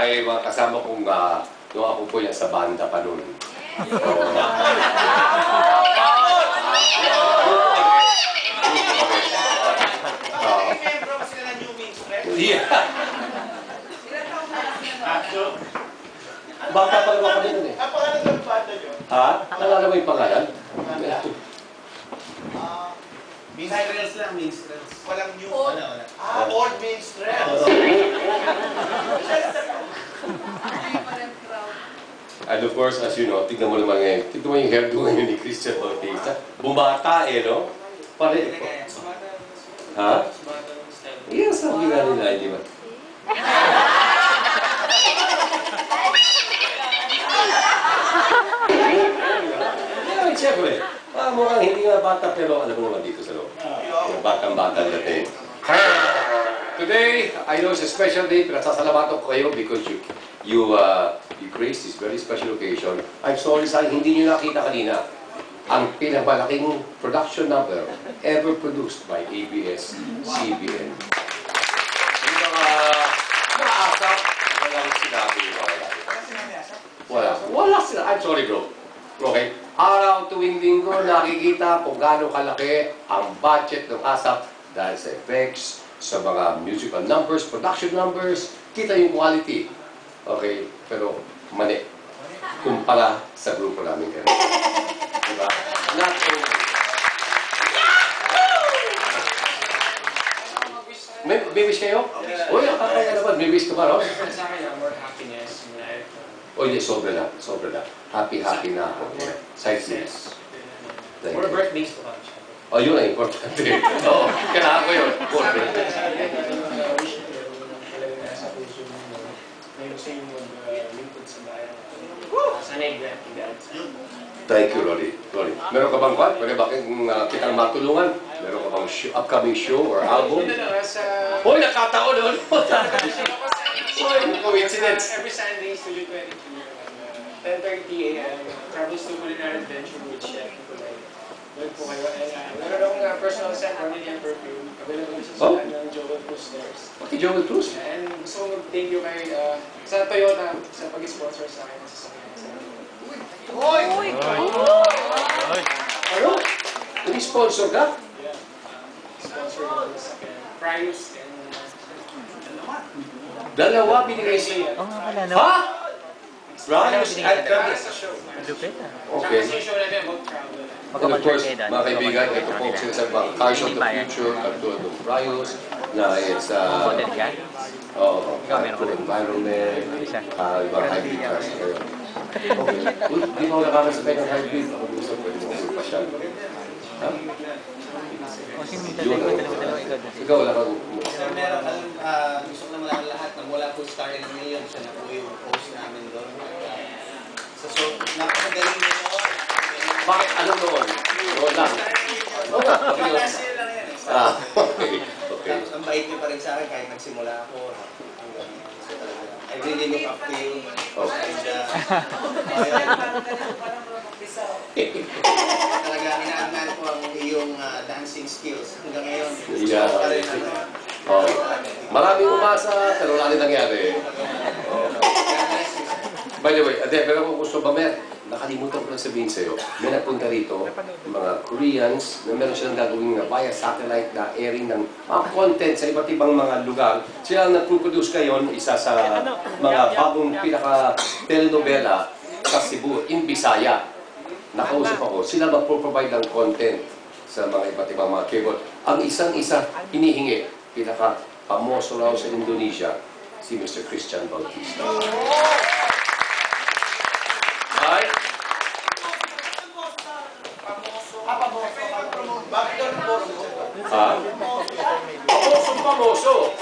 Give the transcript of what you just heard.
ay mga kasama kong nung ako po yan sa banda pa noon. Baka pala kami nun eh. Ang pangalan ng banda nyo? Ha? Nalala mo yung pangalan? Minstrels lang, minstrels. Walang new. Wala. Old minstrels. And of course, as you know, tignan mo naman ngayon. Tignan mo yung hairdo ngayon ni Christian Bautista. Bumata eh, no? Pare. Ha? Yes, sabi nga nila, di ba? Yeah, siyempre. Mukhang hindi nga bata, pero alam mo naman dito sa loob. Batang-bata natin. Today, I know it's a special day, pero sasalamatan ko kayo because you graced this very special occasion. I'm sorry sa hindi nyo nakita kanina ang pinabalaking production number ever produced by ABS-CBN. Yung mga asap, walang sinabi yung mga lahat. Wala sila. I'm sorry, bro. Okay? Araw tuwing linggo, nakikita kung gaano kalaki ang budget ng ASAP dahil sa effects, sa mga musical numbers, production numbers, kita yung quality. Okay? Pero mali. Kumpara sa grupo namin kayo. Diba? Not only. May wish kayo? Uy, akakaya naman. May wish ka ba, no? Sa akin, more happiness in life. O hindi, sobra na. Happy na ako. Sightseers. More birthdays po kami siya. O, yun ang importante. Oo, kailangan ko yun. Thank you, Rolly. Meron ka bang kwan? Pwede ba kitang matulungan? Meron ka bang upcoming show or album? Hoy, nakataon doon! Coincidence. Every Sunday, Studio 22, 10:30 a.m. Travels to Culinary Adventure with Chef Nicolay. Doon po kayo. And meron akong personal scent, Ronnie Perfume. Available sa sulat ng Joel Cruz Stairs. Okay, Joel Cruz. And gusto kong thank you kay sa Toyota sa pag-sponsor sa akin sa sasakyan. Hoy! Ano? Ini-sponsor ka? Yeah. Sponsor ng sasakyan. Prius and Dalawa binigay siya. Oo nga pala, no? Ha? Prius at para sa show. Lupit ah. Okay. Kasi yung show natin about travel. And of course, mga kaibigan, ito po sinasabi mga Cars of the Future, katulad ng Prius, na it's Content yan? for environment, ibang hybrid cars kayo. Okay. Di ba ako nakakasabay ng hybrid? Ako gusto pwede mo magpasyal. Ha? Kasi may dalawa ikaw. Ikaw, wala kang... Sir, meron gusto ko naman ang lahat na mula po Star and Million, siya na po yung host namin doon. So, napakagaling nyo noon. Bakit? Anong noon? Noon lang. Noon lang. Okay. Tapos ang bait nyo pa rin sa akin kahit nagsimula ako. I really look up to you. Talaga, inaangan ko ang iyong dancing skills hanggang ngayon. Maraming umasa, pero wala rin nangyari. By the way, pero kung gusto ba, nakalimutan ko lang sabihin sa'yo, may nagpunta rito, mga Koreans, na meron silang gagawin na via satellite na airing ng mga content sa iba't ibang mga lugar. Sila ang nagpuproduce ngayon, isa sa mga bagong pinaka-telenovela sa Cebu, in Bisaya. Nakausap ako, sila magpo-provide ng content sa mga iba't ibang mga cable. Ang isang-isa hinihingi, pinaka-pamoso raw sa Indonesia, si Mr. Christian Bautista. Right? Bakit doon po? Ha? Pamoso!